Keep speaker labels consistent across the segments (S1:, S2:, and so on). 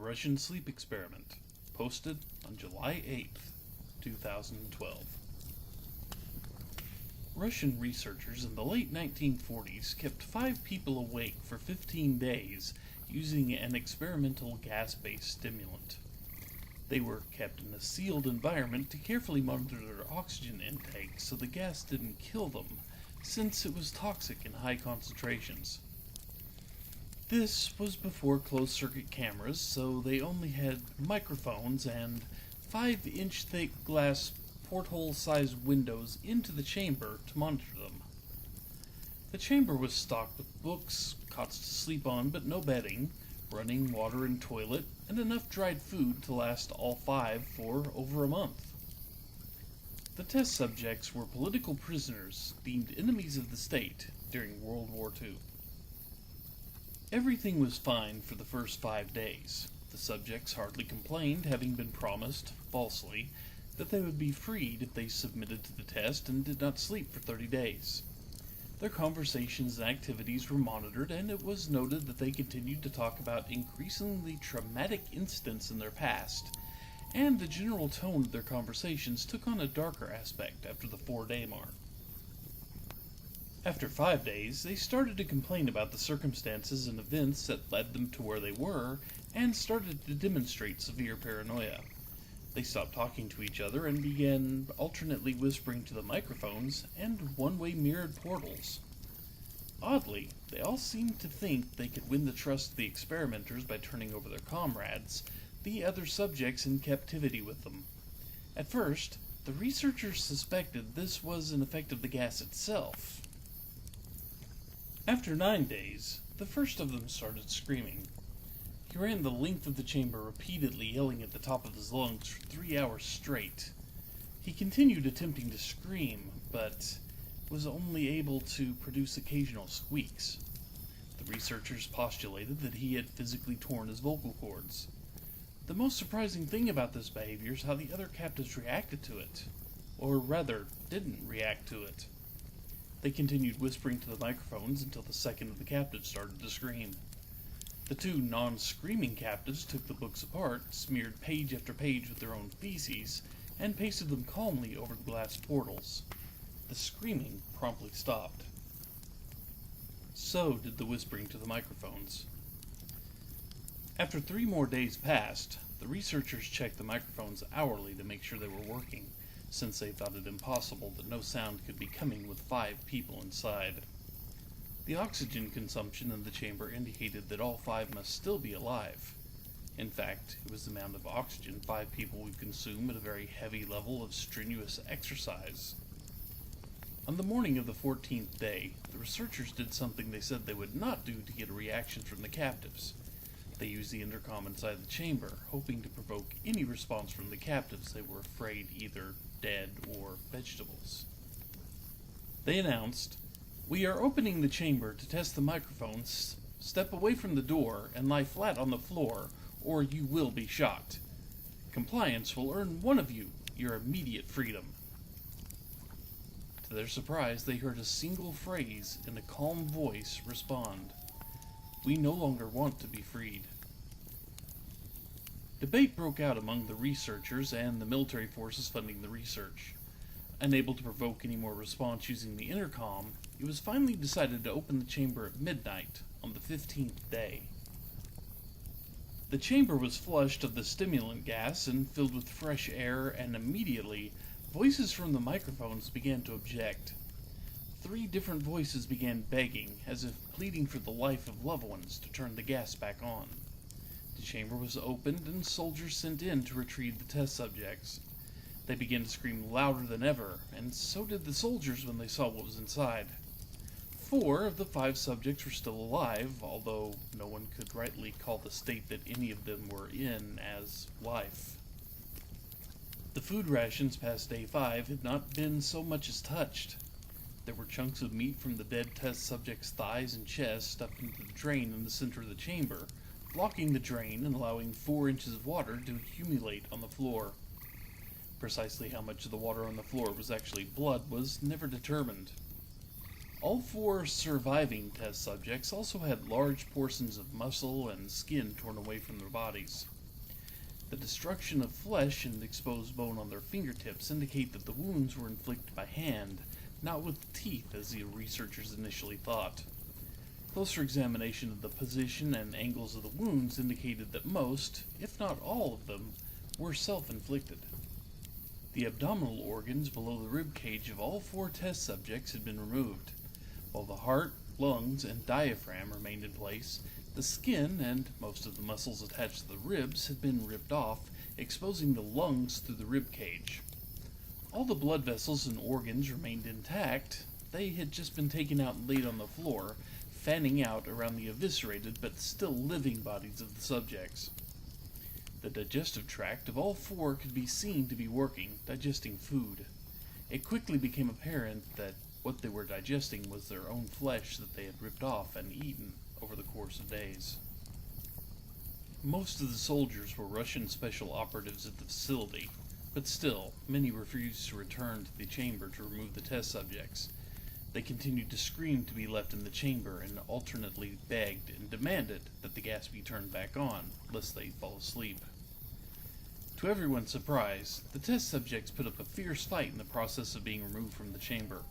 S1: Russian sleep experiment, posted on July 8th, 2012. Russian researchers in the late 1940s kept 5 people awake for 15 days using an experimental gas-based stimulant. They were kept in a sealed environment to carefully monitor their oxygen intake so the gas didn't kill them, since it was toxic in high concentrations. This was before closed-circuit cameras, so they only had microphones and 5-inch thick glass porthole-sized windows into the chamber to monitor them. The chamber was stocked with books, cots to sleep on but no bedding, running water and toilet, and enough dried food to last all 5 for over a month. The test subjects were political prisoners deemed enemies of the state during World War II. Everything was fine for the first 5 days. The subjects hardly complained, having been promised, falsely, that they would be freed if they submitted to the test and did not sleep for 30 days. Their conversations and activities were monitored, and it was noted that they continued to talk about increasingly traumatic incidents in their past, and the general tone of their conversations took on a darker aspect after the 4-day mark. After 5 days, they started to complain about the circumstances and events that led them to where they were, and started to demonstrate severe paranoia. They stopped talking to each other and began alternately whispering to the microphones and one-way mirrored portals. Oddly, they all seemed to think they could win the trust of the experimenters by turning over their comrades, the other subjects in captivity with them. At first, the researchers suspected this was an effect of the gas itself. After 9 days, the first of them started screaming. He ran the length of the chamber repeatedly yelling at the top of his lungs for 3 hours straight. He continued attempting to scream, but was only able to produce occasional squeaks. The researchers postulated that he had physically torn his vocal cords. The most surprising thing about this behavior is how the other captives reacted to it, or rather, didn't react to it. They continued whispering to the microphones until the second of the captives started to scream. The 2 non-screaming captives took the books apart, smeared page after page with their own feces, and pasted them calmly over the glass portals. The screaming promptly stopped. So did the whispering to the microphones. After 3 more days passed, the researchers checked the microphones hourly to make sure they were working, since they thought it impossible that no sound could be coming with 5 people inside. The oxygen consumption in the chamber indicated that all 5 must still be alive. In fact, it was the amount of oxygen 5 people would consume at a very heavy level of strenuous exercise. On the morning of the 14th day, the researchers did something they said they would not do to get a reaction from the captives. They used the intercom inside the chamber, hoping to provoke any response from the captives they were afraid either dead or vegetables. They announced, "We are opening the chamber to test the microphones. Step away from the door and lie flat on the floor, or you will be shot. Compliance will earn one of you your immediate freedom." To their surprise, they heard a single phrase in a calm voice respond, "We no longer want to be freed." Debate broke out among the researchers and the military forces funding the research. Unable to provoke any more response using the intercom, it was finally decided to open the chamber at midnight on the 15th day. The chamber was flushed of the stimulant gas and filled with fresh air, and immediately, voices from the microphones began to object. 3 different voices began begging, as if pleading for the life of loved ones, to turn the gas back on. The chamber was opened and soldiers sent in to retrieve the test subjects. They began to scream louder than ever, and so did the soldiers when they saw what was inside. 4 of the 5 subjects were still alive, although no one could rightly call the state that any of them were in as life. The food rations past day 5 had not been so much as touched. There were chunks of meat from the dead test subject's thighs and chest stuffed into the drain in the center of the chamber, blocking the drain and allowing 4 inches of water to accumulate on the floor. Precisely how much of the water on the floor was actually blood was never determined. All 4 surviving test subjects also had large portions of muscle and skin torn away from their bodies. The destruction of flesh and exposed bone on their fingertips indicate that the wounds were inflicted by hand, not with teeth as the researchers initially thought. Closer examination of the position and angles of the wounds indicated that most, if not all of them, were self-inflicted. The abdominal organs below the rib cage of all 4 test subjects had been removed. While the heart, lungs, and diaphragm remained in place, the skin and most of the muscles attached to the ribs had been ripped off, exposing the lungs through the rib cage. All the blood vessels and organs remained intact. They had just been taken out and laid on the floor, fanning out around the eviscerated but still living bodies of the subjects. The digestive tract of all 4 could be seen to be working, digesting food. It quickly became apparent that what they were digesting was their own flesh that they had ripped off and eaten over the course of days. Most of the soldiers were Russian special operatives at the facility, but still, many refused to return to the chamber to remove the test subjects. They continued to scream to be left in the chamber and alternately begged and demanded that the gas be turned back on, lest they fall asleep. To everyone's surprise, the test subjects put up a fierce fight in the process of being removed from the chamber.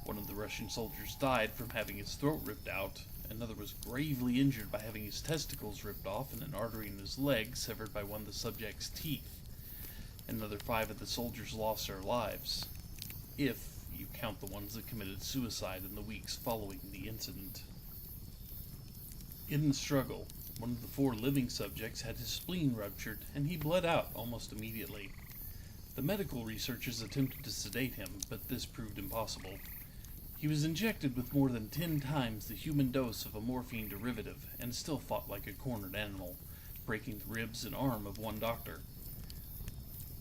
S1: One of the Russian soldiers died from having his throat ripped out, another was gravely injured by having his testicles ripped off and an artery in his leg severed by one of the subject's teeth. Another 5 of the soldiers lost their lives, if you count the ones that committed suicide in the weeks following the incident. In the struggle, one of the 4 living subjects had his spleen ruptured, and he bled out almost immediately. The medical researchers attempted to sedate him, but this proved impossible. He was injected with more than 10 times the human dose of a morphine derivative, and still fought like a cornered animal, breaking the ribs and arm of one doctor.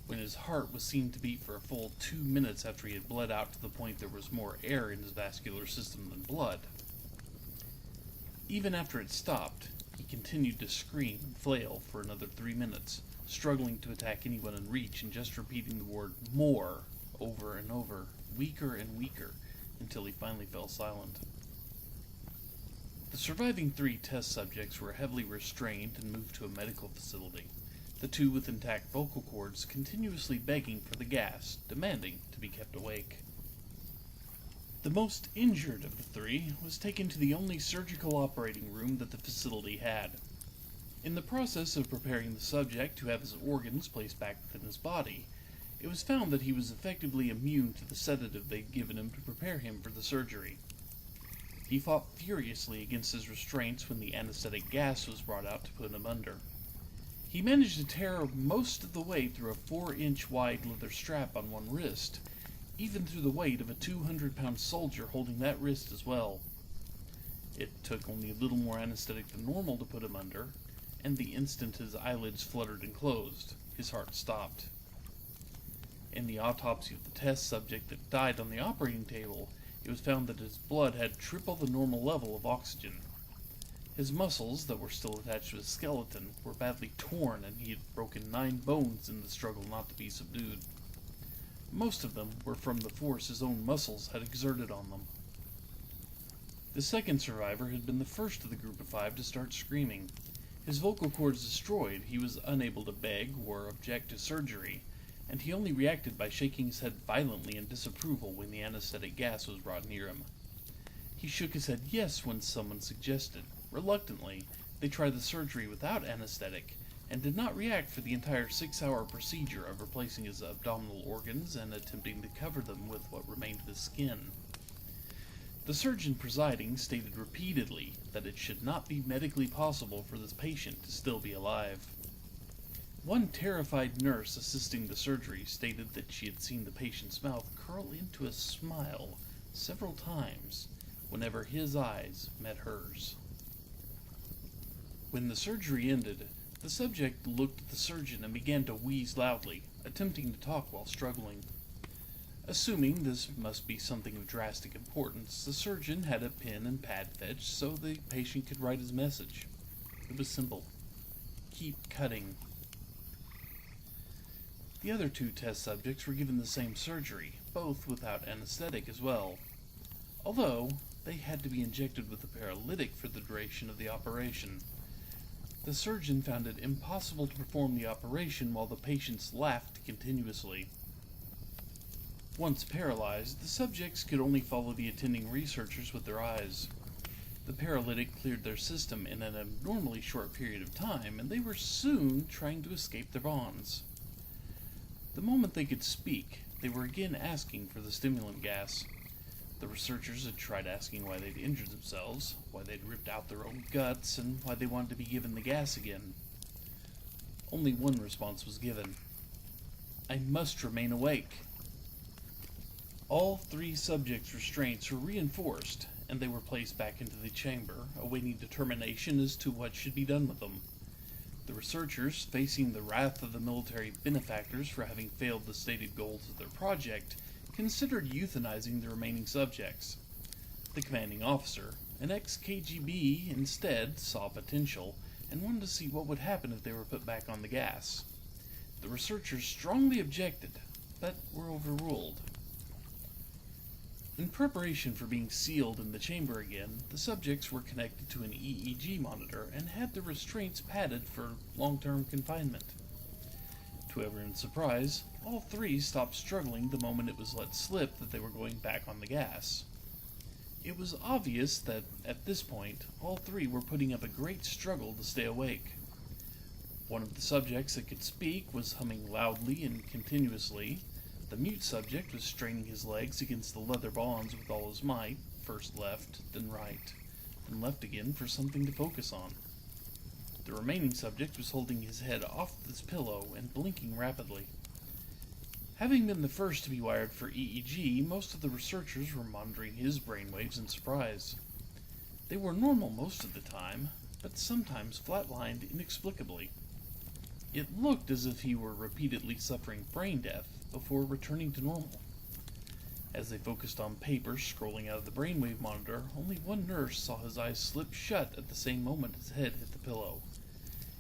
S1: When his heart was seen to beat for a full 2 minutes after he had bled out to the point there was more air in his vascular system than blood. Even after it stopped, he continued to scream and flail for another 3 minutes, struggling to attack anyone in reach and just repeating the word "more" over and over, weaker and weaker, until he finally fell silent. The surviving 3 test subjects were heavily restrained and moved to a medical facility, the 2 with intact vocal cords continuously begging for the gas, demanding to be kept awake. The most injured of the 3 was taken to the only surgical operating room that the facility had. In the process of preparing the subject to have his organs placed back within his body, it was found that he was effectively immune to the sedative they'd given him to prepare him for the surgery. He fought furiously against his restraints when the anesthetic gas was brought out to put him under. He managed to tear most of the way through a 4-inch wide leather strap on one wrist, even through the weight of a 200-pound soldier holding that wrist as well. It took only a little more anesthetic than normal to put him under, and the instant his eyelids fluttered and closed, his heart stopped. In the autopsy of the test subject that died on the operating table, it was found that his blood had triple the normal level of oxygen. His muscles, that were still attached to his skeleton, were badly torn, and he had broken 9 bones in the struggle not to be subdued. Most of them were from the force his own muscles had exerted on them. The second survivor had been the first of the group of 5 to start screaming. His vocal cords destroyed, he was unable to beg or object to surgery, and he only reacted by shaking his head violently in disapproval when the anesthetic gas was brought near him. He shook his head yes when someone suggested. Reluctantly, they tried the surgery without anesthetic, and did not react for the entire 6-hour procedure of replacing his abdominal organs and attempting to cover them with what remained of his skin. The surgeon presiding stated repeatedly that it should not be medically possible for this patient to still be alive. One terrified nurse assisting the surgery stated that she had seen the patient's mouth curl into a smile several times whenever his eyes met hers. When the surgery ended, the subject looked at the surgeon and began to wheeze loudly, attempting to talk while struggling. Assuming this must be something of drastic importance, the surgeon had a pen and pad fetched so the patient could write his message. It was simple. Keep cutting. The other 2 test subjects were given the same surgery, both without anesthetic as well, although they had to be injected with a paralytic for the duration of the operation. The surgeon found it impossible to perform the operation while the patients laughed continuously. Once paralyzed, the subjects could only follow the attending researchers with their eyes. The paralytic cleared their system in an abnormally short period of time, and they were soon trying to escape their bonds. The moment they could speak, they were again asking for the stimulant gas. The researchers had tried asking why they'd injured themselves, why they'd ripped out their own guts, and why they wanted to be given the gas again. Only one response was given. "I must remain awake." All three subjects' restraints were reinforced, and they were placed back into the chamber, awaiting determination as to what should be done with them. The researchers, facing the wrath of the military benefactors for having failed the stated goals of their project, considered euthanizing the remaining subjects. The commanding officer, an ex-KGB, instead saw potential and wanted to see what would happen if they were put back on the gas. The researchers strongly objected, but were overruled. In preparation for being sealed in the chamber again, the subjects were connected to an EEG monitor and had their restraints padded for long-term confinement. To everyone's surprise, all three stopped struggling the moment it was let slip that they were going back on the gas. It was obvious that, at this point, all three were putting up a great struggle to stay awake. One of the subjects that could speak was humming loudly and continuously. The mute subject was straining his legs against the leather bonds with all his might, first left, then right, then left again for something to focus on. The remaining subject was holding his head off his pillow and blinking rapidly. Having been the first to be wired for EEG, most of the researchers were monitoring his brainwaves in surprise. They were normal most of the time, but sometimes flatlined inexplicably. It looked as if he were repeatedly suffering brain death before returning to normal. As they focused on papers scrolling out of the brainwave monitor, only one nurse saw his eyes slip shut at the same moment his head hit the pillow.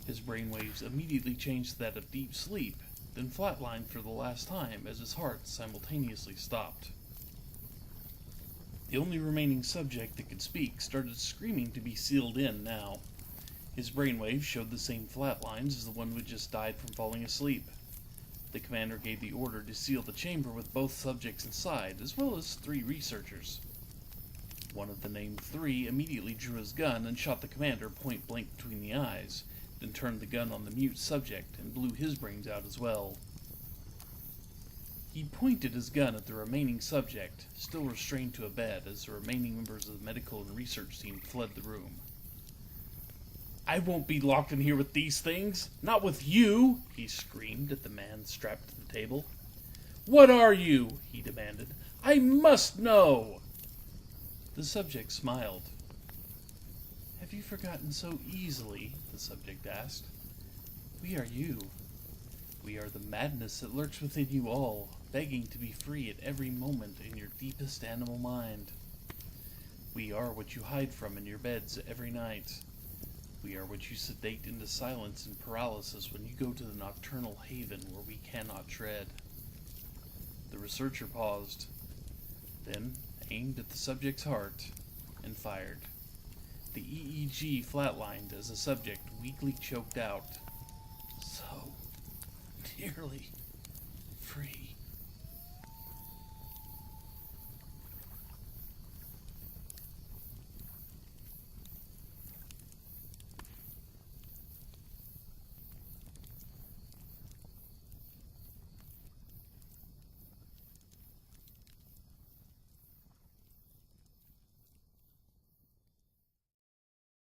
S1: His brainwaves immediately changed to that of deep sleep, then flatlined for the last time as his heart simultaneously stopped. The only remaining subject that could speak started screaming to be sealed in now. His brainwaves showed the same flat lines as the one who had just died from falling asleep. The commander gave the order to seal the chamber with both subjects inside, as well as 3 researchers. One of the named 3 immediately drew his gun and shot the commander point blank between the eyes, then turned the gun on the mute subject and blew his brains out as well. He pointed his gun at the remaining subject, still restrained to a bed, as the remaining members of the medical and research team fled the room. "I won't be locked in here with these things! Not with you!" he screamed at the man strapped to the table. "What are you?" he demanded. "I must know!" The subject smiled. "Have you forgotten so easily?" the subject asked. "We are you. We are the madness that lurks within you all, begging to be free at every moment in your deepest animal mind. We are what you hide from in your beds every night. We are what you sedate into silence and paralysis when you go to the nocturnal haven where we cannot tread." The researcher paused, then aimed at the subject's heart and fired. The EEG flatlined as the subject weakly choked out, "So dearly free."